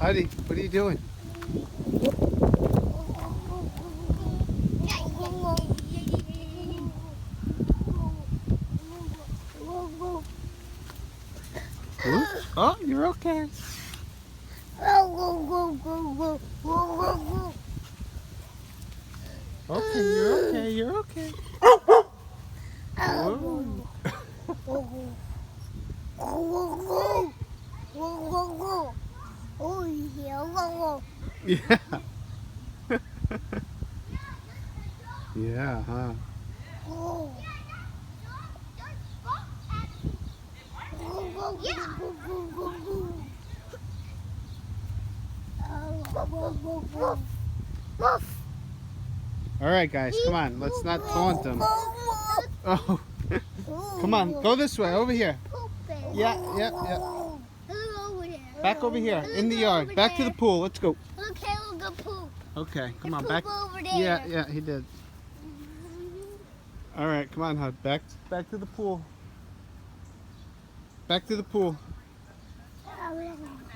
Huddy, what are you doing? Oops. Oh, you're okay. Okay, you're okay. You're okay. Whoa. Yeah. Yeah, huh? All right, guys, come on. Let's not taunt them. Oh, come on. Go this way. Over here. Yeah, yeah, yeah. Back over here. In the yard. Back to the pool. Let's go. Look, Caleb got poop. Okay, come on. Poop Back. over there. Yeah, yeah, he did. All right, come on, Hud. Back to the pool. Back to the pool.